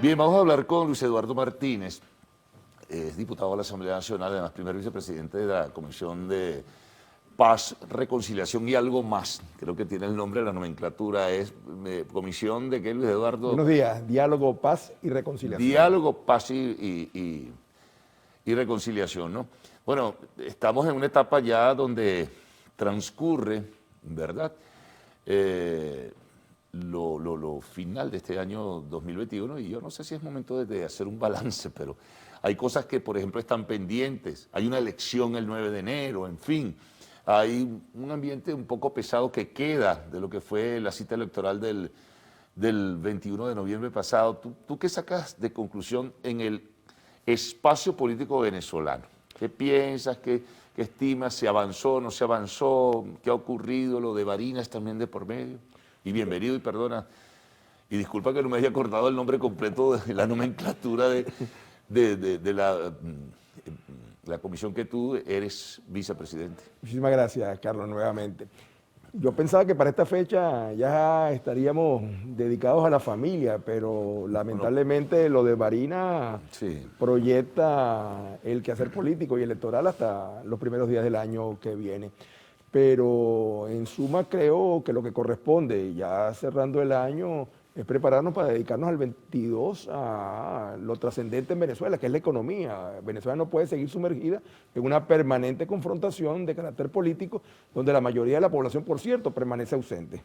Bien, vamos a hablar con Luis Eduardo Martínez, es diputado de la Asamblea Nacional, además primer vicepresidente de la Comisión de Paz, Reconciliación y algo más. Creo que tiene el nombre, la nomenclatura es Comisión de ¿qué, Luis Eduardo? Buenos días, Diálogo, Paz y Reconciliación. Diálogo, Paz y Reconciliación, ¿no? Bueno, estamos en una etapa ya donde transcurre, ¿verdad?, lo final de este año 2021, y yo no sé si es momento de hacer un balance, pero hay cosas que, por ejemplo, están pendientes. Hay una elección el 9 de enero, en fin. Hay un ambiente un poco pesado que queda de lo que fue la cita electoral del 21 de noviembre pasado. ¿Tú qué sacas de conclusión en el espacio político venezolano? ¿Qué piensas? ¿Qué estimas? ¿Se avanzó, no se avanzó? ¿Qué ha ocurrido? ¿Lo de Barinas también de por medio? Y bienvenido, y perdona, y disculpa que no me haya acordado el nombre completo de la nomenclatura de la comisión que tú eres vicepresidente. Muchísimas gracias, Carlos, nuevamente. Yo pensaba que para esta fecha ya estaríamos dedicados a la familia, pero lamentablemente lo de Barinas Sí. proyecta el quehacer político y electoral hasta los primeros días del año que viene. Pero en suma creo que lo que corresponde, ya cerrando el año, es prepararnos para dedicarnos al 22 a lo trascendente en Venezuela, que es la economía. Venezuela no puede seguir sumergida en una permanente confrontación de carácter político, donde la mayoría de la población, por cierto, permanece ausente.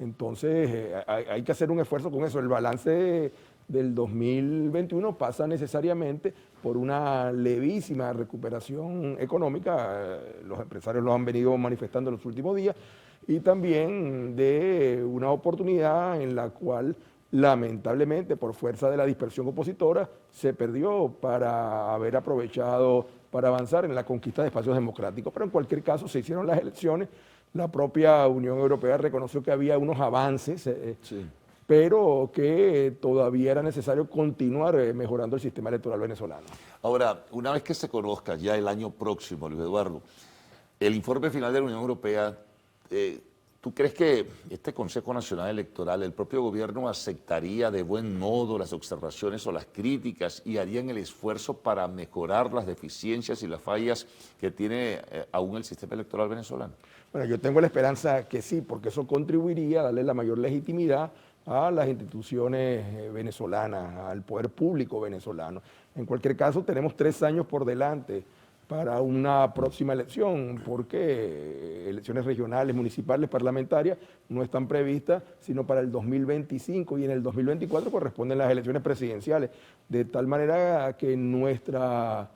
Entonces hay que hacer un esfuerzo con eso. El balance del 2021 pasa necesariamente por una levísima recuperación económica, los empresarios lo han venido manifestando en los últimos días, y también de una oportunidad en la cual lamentablemente por fuerza de la dispersión opositora se perdió para haber aprovechado para avanzar en la conquista de espacios democráticos. Pero en cualquier caso se hicieron las elecciones, la propia Unión Europea reconoció que había unos avances, Sí. pero que todavía era necesario continuar mejorando el sistema electoral venezolano. Ahora, una vez que se conozca ya el año próximo, Luis Eduardo, el informe final de la Unión Europea, ¿tú crees que este Consejo Nacional Electoral, el propio gobierno aceptaría de buen modo las observaciones o las críticas y harían el esfuerzo para mejorar las deficiencias y las fallas que tiene aún el sistema electoral venezolano? Bueno, yo tengo la esperanza que sí, porque eso contribuiría a darle la mayor legitimidad a las instituciones venezolanas, al poder público venezolano. En cualquier caso, tenemos 3 años por delante para una próxima elección, porque elecciones regionales, municipales, parlamentarias no están previstas sino para el 2025, y en el 2024 corresponden las elecciones presidenciales, de tal manera que nuestra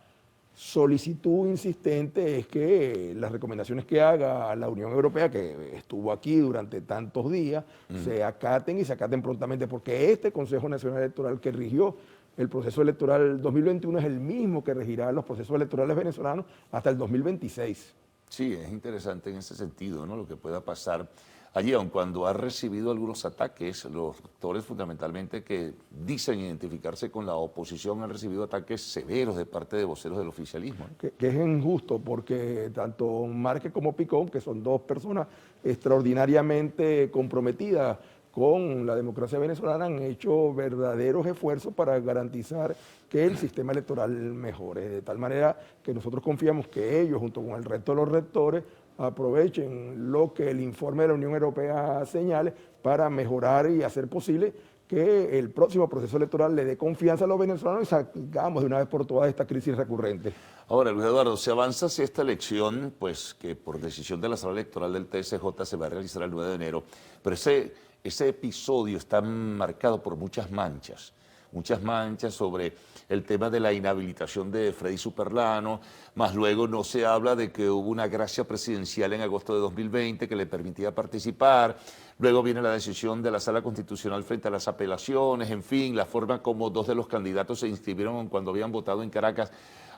solicitud insistente es que las recomendaciones que haga la Unión Europea, que estuvo aquí durante tantos días, se acaten, y se acaten prontamente, porque este Consejo Nacional Electoral que rigió el proceso electoral 2021 es el mismo que regirá los procesos electorales venezolanos hasta el 2026. Sí, es interesante en ese sentido, ¿no?, lo que pueda pasar allí, aun cuando ha recibido algunos ataques, los actores fundamentalmente que dicen identificarse con la oposición han recibido ataques severos de parte de voceros del oficialismo, ¿no? Que es injusto, porque tanto Márquez como Picón, que son dos personas extraordinariamente comprometidas con la democracia venezolana, han hecho verdaderos esfuerzos para garantizar que el sistema electoral mejore, de tal manera que nosotros confiamos que ellos, junto con el resto de los rectores, aprovechen lo que el informe de la Unión Europea señale para mejorar y hacer posible que el próximo proceso electoral le dé confianza a los venezolanos y salgamos de una vez por todas esta crisis recurrente. Ahora, Luis Eduardo, se avanza hacia esta elección, pues que por decisión de la sala electoral del TSJ se va a realizar el 9 de enero, pero ese episodio está marcado por muchas manchas sobre el tema de la inhabilitación de Freddy Superlano, más luego no se habla de que hubo una gracia presidencial en agosto de 2020 que le permitía participar, luego viene la decisión de la Sala Constitucional frente a las apelaciones, en fin, la forma como 2 de los candidatos se inscribieron cuando habían votado en Caracas.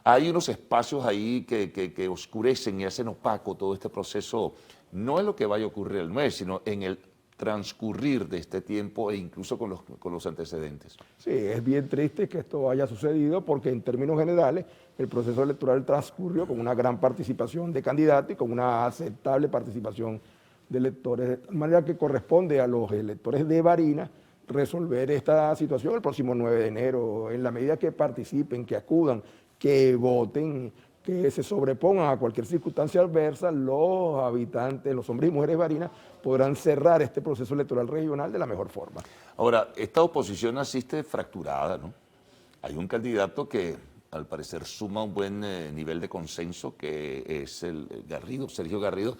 Hay unos espacios ahí que oscurecen y hacen opaco todo este proceso, no en lo que vaya a ocurrir el 9, sino en el transcurrir de este tiempo e incluso con los antecedentes. Sí, es bien triste que esto haya sucedido, porque en términos generales el proceso electoral transcurrió con una gran participación de candidatos y con una aceptable participación de electores, de tal manera que corresponde a los electores de Barinas resolver esta situación el próximo 9 de enero, en la medida que participen, que acudan, que voten, que se sobrepongan a cualquier circunstancia adversa, los habitantes, los hombres y mujeres de Barinas podrán cerrar este proceso electoral regional de la mejor forma. Ahora, esta oposición asiste fracturada, ¿no? Hay un candidato que al parecer suma un buen nivel de consenso, que es el Garrido, Sergio Garrido,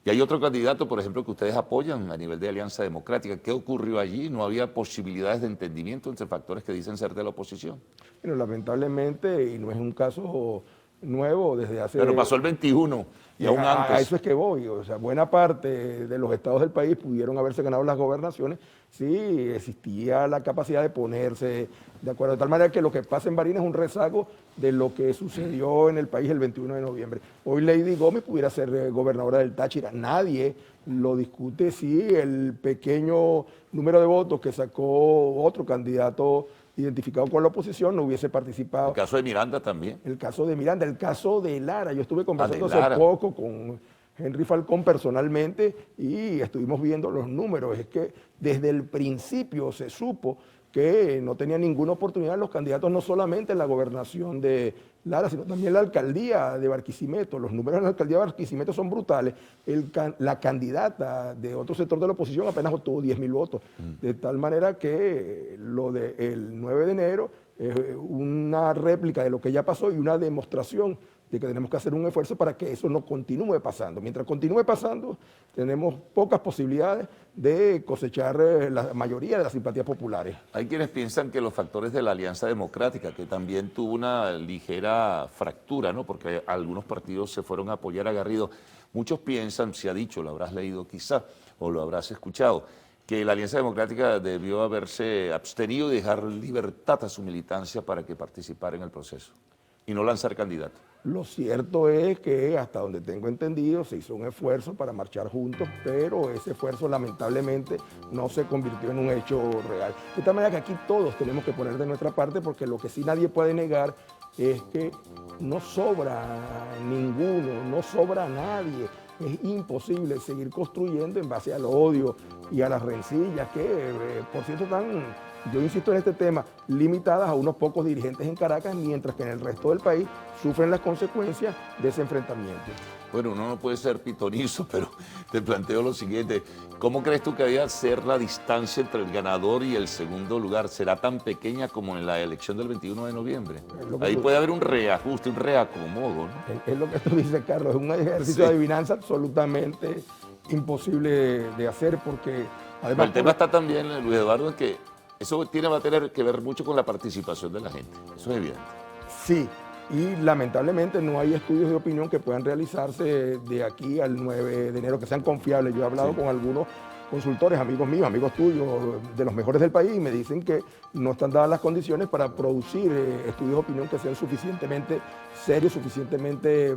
y hay otro candidato, por ejemplo, que ustedes apoyan a nivel de Alianza Democrática. ¿Qué ocurrió allí? ¿No había posibilidades de entendimiento entre factores que dicen ser de la oposición? Bueno, lamentablemente, y no es un caso nuevo desde hace... Pero pasó el 21 y aún A antes. eso es que voy, o sea, buena parte de los estados del país pudieron haberse ganado las gobernaciones si existía la capacidad de ponerse de acuerdo, de tal manera que lo que pasa en Barinas es un rezago de lo que sucedió en el país el 21 de noviembre. Hoy Lady Gómez pudiera ser gobernadora del Táchira, nadie lo discute si el pequeño número de votos que sacó otro candidato identificado con la oposición no hubiese participado. El caso de Miranda también. El caso de Miranda, el caso de Lara. Yo estuve conversando de Lara. hace poco con Henry Falcón personalmente y estuvimos viendo los números. Es que desde el principio se supo que no tenía ninguna oportunidad los candidatos, no solamente en la gobernación de Lara, sino también en la alcaldía de Barquisimeto. Los números en la alcaldía de Barquisimeto son brutales. La candidata de otro sector de la oposición apenas obtuvo 10.000 votos. De tal manera que lo del 9 de enero es una réplica de lo que ya pasó y una demostración de que tenemos que hacer un esfuerzo para que eso no continúe pasando. Mientras continúe pasando, tenemos pocas posibilidades de cosechar la mayoría de las simpatías populares. Hay quienes piensan que los factores de la Alianza Democrática, que también tuvo una ligera fractura, ¿no? Porque algunos partidos se fueron a apoyar a Garrido. Muchos piensan, se ha dicho, lo habrás leído quizá, o lo habrás escuchado, que la Alianza Democrática debió haberse abstenido y dejar libertad a su militancia para que participara en el proceso y no lanzar candidato. Lo cierto es que, hasta donde tengo entendido, se hizo un esfuerzo para marchar juntos, pero ese esfuerzo lamentablemente no se convirtió en un hecho real. De tal manera que aquí todos tenemos que poner de nuestra parte, porque lo que sí nadie puede negar es que no sobra ninguno, no sobra nadie. Es imposible seguir construyendo en base al odio y a las rencillas que, por cierto, están, yo insisto en este tema, limitadas a unos pocos dirigentes en Caracas, mientras que en el resto del país sufren las consecuencias de ese enfrentamiento. Bueno, uno no puede ser pitonizo, pero te planteo lo siguiente. ¿Cómo crees tú que debe ser la distancia entre el ganador y el segundo lugar? ¿Será tan pequeña como en la elección del 21 de noviembre? Ahí puede haber un reajuste, un reacomodo, ¿no? Es lo que tú dices, Carlos, es un ejercicio de adivinanza absolutamente imposible de hacer, porque además... Pero el tema está también, Luis Eduardo, en que eso va a tener que ver mucho con la participación de la gente. Eso es evidente. Sí, y lamentablemente no hay estudios de opinión que puedan realizarse de aquí al 9 de enero que sean confiables. Yo he hablado con algunos consultores, amigos míos, amigos tuyos, de los mejores del país, y me dicen que no están dadas las condiciones para producir estudios de opinión que sean suficientemente serios, suficientemente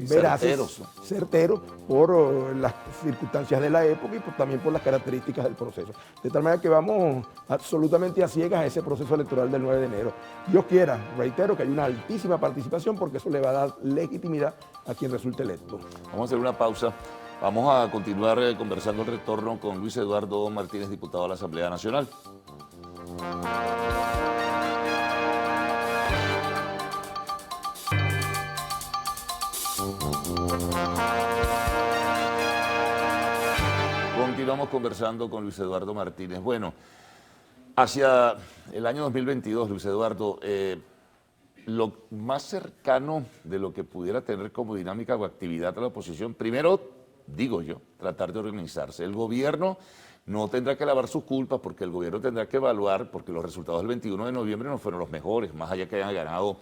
veraces, certeros por las circunstancias de la época y también por las características del proceso. De tal manera que vamos absolutamente a ciegas a ese proceso electoral del 9 de enero. Dios quiera, reitero, que hay una altísima participación, porque eso le va a dar legitimidad a quien resulte electo. Vamos a hacer una pausa. Vamos a continuar conversando el retorno con Luis Eduardo Martínez, diputado a la Asamblea Nacional. Continuamos conversando con Luis Eduardo Martínez. Bueno, hacia el año 2022, Luis Eduardo, lo más cercano de lo que pudiera tener como dinámica o actividad a la oposición, primero, digo yo, tratar de organizarse. El gobierno no tendrá que lavar sus culpas, porque el gobierno tendrá que evaluar, porque los resultados del 21 de noviembre no fueron los mejores, más allá que hayan ganado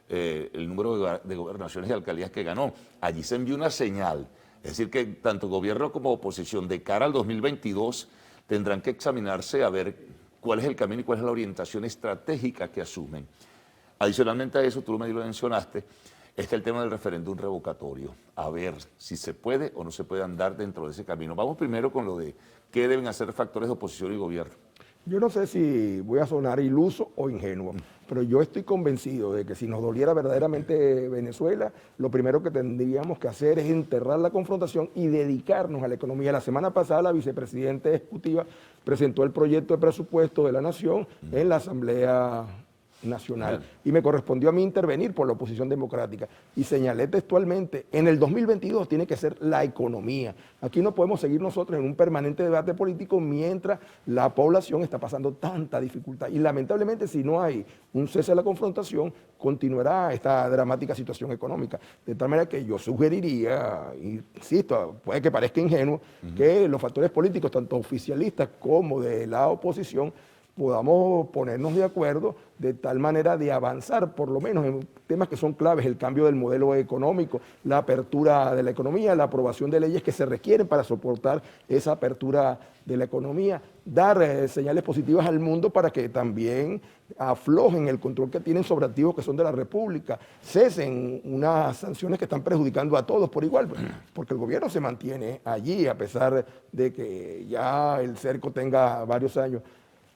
el número de gobernaciones y alcaldías que ganó. Allí se envió una señal. Es decir, que tanto gobierno como oposición de cara al 2022 tendrán que examinarse a ver cuál es el camino y cuál es la orientación estratégica que asumen. Adicionalmente a eso, tú me lo mencionaste, está el tema del referéndum revocatorio. A ver si se puede o no se puede andar dentro de ese camino. Vamos primero con lo de qué deben hacer factores de oposición y gobierno. Yo no sé si voy a sonar iluso o ingenuo, pero yo estoy convencido de que si nos doliera verdaderamente Venezuela, lo primero que tendríamos que hacer es enterrar la confrontación y dedicarnos a la economía. La semana pasada la vicepresidenta ejecutiva presentó el proyecto de presupuesto de la Nación en la Asamblea Nacional y me correspondió a mí intervenir por la oposición democrática y señalé textualmente, en el 2022 tiene que ser la economía. Aquí no podemos seguir nosotros en un permanente debate político mientras la población está pasando tanta dificultad y lamentablemente si no hay un cese de la confrontación continuará esta dramática situación económica. De tal manera que yo sugeriría, insisto, puede que parezca ingenuo, que los factores políticos, tanto oficialistas como de la oposición, podamos ponernos de acuerdo de tal manera de avanzar, por lo menos en temas que son claves, el cambio del modelo económico, la apertura de la economía, la aprobación de leyes que se requieren para soportar esa apertura de la economía, dar señales positivas al mundo para que también aflojen el control que tienen sobre activos que son de la República, cesen unas sanciones que están perjudicando a todos por igual, porque el gobierno se mantiene allí a pesar de que ya el cerco tenga varios años.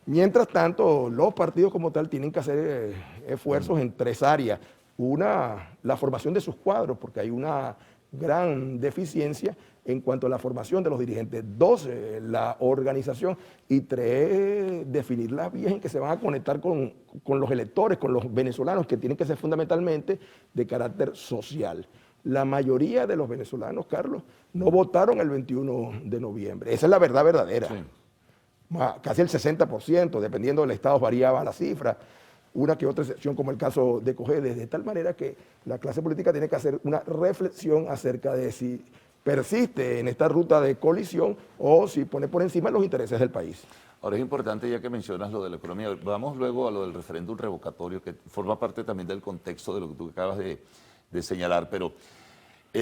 Mientras tanto, los partidos como tal tienen que hacer esfuerzos en tres áreas. Una, la formación de sus cuadros, porque hay una gran deficiencia en cuanto a la formación de los dirigentes. Dos, la organización. Y tres, definir las vías en que se van a conectar con los electores, con los venezolanos, que tienen que ser fundamentalmente de carácter social. La mayoría de los venezolanos, Carlos, no votaron el 21 de noviembre. Esa es la verdad verdadera. Sí. Casi el 60%, dependiendo del estado variaba la cifra, una que otra excepción como el caso de Cojedes, de tal manera que la clase política tiene que hacer una reflexión acerca de si persiste en esta ruta de colisión o si pone por encima los intereses del país. Ahora es importante, ya que mencionas lo de la economía, vamos luego a lo del referéndum revocatorio, que forma parte también del contexto de lo que tú acabas de señalar, pero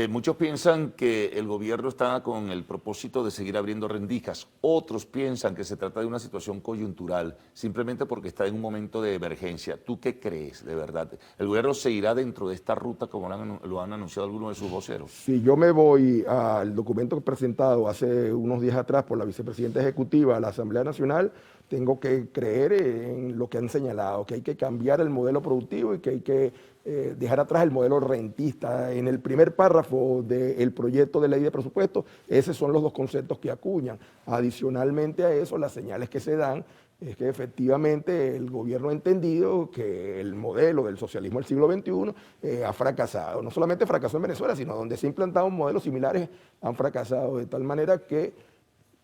muchos piensan que el gobierno está con el propósito de seguir abriendo rendijas. Otros piensan que se trata de una situación coyuntural, simplemente porque está en un momento de emergencia. ¿Tú qué crees, de verdad? ¿El gobierno seguirá dentro de esta ruta como lo han anunciado algunos de sus voceros? Si yo me voy al documento presentado hace unos días atrás por la vicepresidenta ejecutiva a la Asamblea Nacional, tengo que creer en lo que han señalado, que hay que cambiar el modelo productivo y que hay que dejar atrás el modelo rentista. En el primer párrafo del proyecto de ley de presupuesto, esos son los dos conceptos que acuñan. Adicionalmente a eso, las señales que se dan es que efectivamente el gobierno ha entendido que el modelo del socialismo del siglo XXI ha fracasado. No solamente fracasó en Venezuela, sino donde se han implantado modelos similares han fracasado, de tal manera que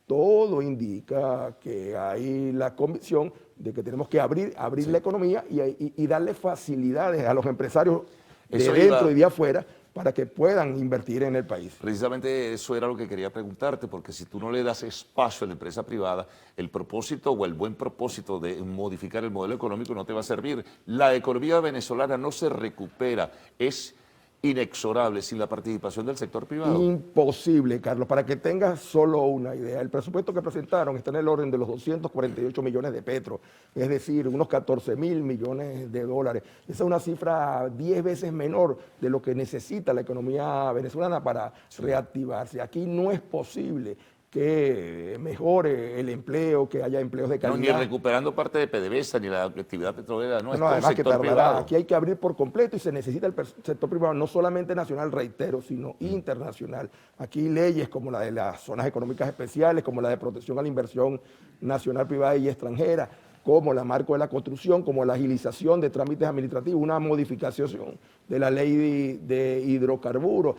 todo indica que hay la convicción de que tenemos que abrir sí, la economía y darle facilidades a los empresarios de dentro y de afuera para que puedan invertir en el país. Precisamente eso era lo que quería preguntarte, porque si tú no le das espacio a la empresa privada, el propósito o el buen propósito de modificar el modelo económico no te va a servir. La economía venezolana no se recupera, es inexorable sin la participación del sector privado. Imposible, Carlos. Para que tengas solo una idea, el presupuesto que presentaron está en el orden de los 248 millones de petros, es decir, unos 14.000 millones de dólares. Esa es una cifra 10 veces menor de lo que necesita la economía venezolana para reactivarse. Aquí no es posible que mejore el empleo, que haya empleos de calidad. No, ni recuperando parte de PDVSA, ni la actividad petrolera, no, es todo además sector que tardará. Privado. Aquí hay que abrir por completo y se necesita el sector privado, no solamente nacional, reitero, sino internacional. Aquí leyes como la de las zonas económicas especiales, como la de protección a la inversión nacional, privada y extranjera, como la marco de la construcción, como la agilización de trámites administrativos, una modificación de la ley de hidrocarburos,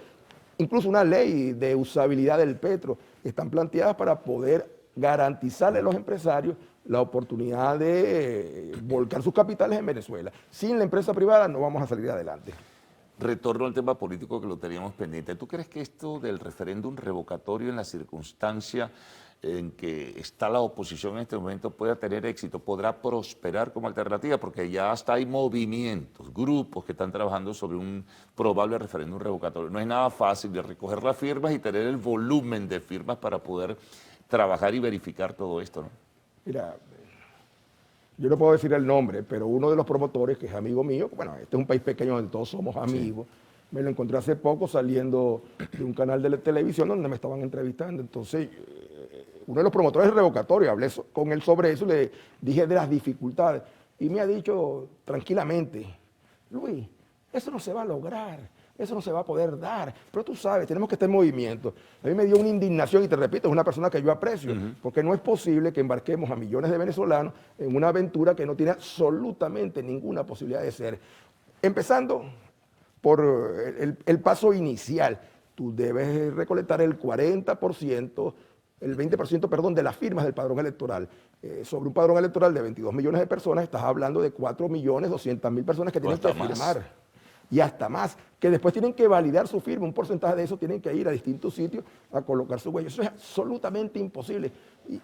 incluso una ley de usabilidad del petro, están planteadas para poder garantizarle a los empresarios la oportunidad de volcar sus capitales en Venezuela. Sin la empresa privada no vamos a salir adelante. Retorno al tema político que lo teníamos pendiente. ¿Tú crees que esto del referéndum revocatorio en la circunstancia en que está la oposición en este momento pueda tener éxito, podrá prosperar como alternativa? Porque ya hasta hay movimientos, grupos que están trabajando sobre un probable referéndum revocatorio. No es nada fácil de recoger las firmas y tener el volumen de firmas para poder trabajar y verificar todo esto, ¿no? Mira, yo no puedo decir el nombre, pero uno de los promotores, que es amigo mío, bueno, este es un país pequeño donde todos somos amigos, sí, me lo encontré hace poco saliendo de un canal de televisión donde me estaban entrevistando. Entonces, uno de los promotores del revocatorio, hablé con él sobre eso, le dije de las dificultades. Y me ha dicho tranquilamente, Luis, eso no se va a lograr, eso no se va a poder dar, pero tú sabes, tenemos que estar en movimiento. A mí me dio una indignación y te repito, es una persona que yo aprecio, porque no es posible que embarquemos a millones de venezolanos en una aventura que no tiene absolutamente ninguna posibilidad de ser. Empezando por el paso inicial, tú debes recolectar el 40%, el 20%, perdón, de las firmas del padrón electoral. Sobre un padrón electoral de 22 millones de personas, estás hablando de 4.200.000 personas que tienen que firmar. Y hasta más, que después tienen que validar su firma, un porcentaje de eso tienen que ir a distintos sitios a colocar su huella. Eso es absolutamente imposible.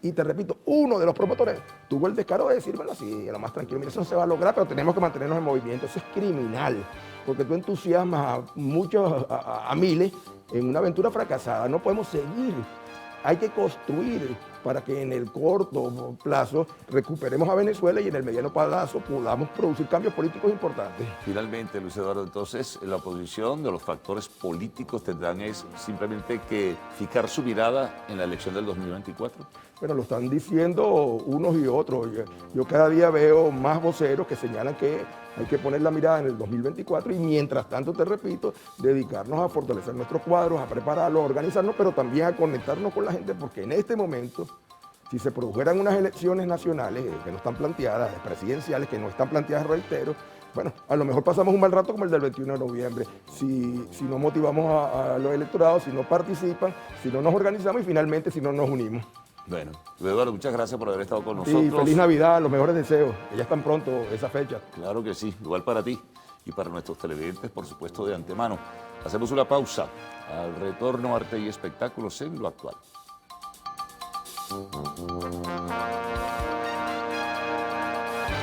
Y te repito, uno de los promotores tuvo el descaro de decir, bueno, así, lo más tranquilo, mira, eso no se va a lograr, pero tenemos que mantenernos en movimiento. Eso es criminal, porque tú entusiasmas a muchos, a miles, en una aventura fracasada. No podemos seguir. Hay que construir para que en el corto plazo recuperemos a Venezuela y en el mediano plazo podamos producir cambios políticos importantes. Finalmente, Luis Eduardo, entonces la oposición de los factores políticos tendrán es simplemente que fijar su mirada en la elección del 2024. Bueno, lo están diciendo unos y otros. Yo cada día veo más voceros que señalan que hay que poner la mirada en el 2024 y mientras tanto, te repito, dedicarnos a fortalecer nuestros cuadros, a prepararlos, a organizarnos, pero también a conectarnos con la gente, porque en este momento, si se produjeran unas elecciones nacionales que no están planteadas, presidenciales que no están planteadas, reitero, bueno, a lo mejor pasamos un mal rato como el del 21 de noviembre, si no motivamos a los electorados, si no participan, si no nos organizamos y finalmente si no nos unimos. Bueno, Eduardo, muchas gracias por haber estado con nosotros. Y feliz Navidad, los mejores deseos, que ya están pronto esa fecha. Claro que sí, igual para ti y para nuestros televidentes, por supuesto, de antemano. Hacemos una pausa. Al retorno, arte y espectáculos en lo actual.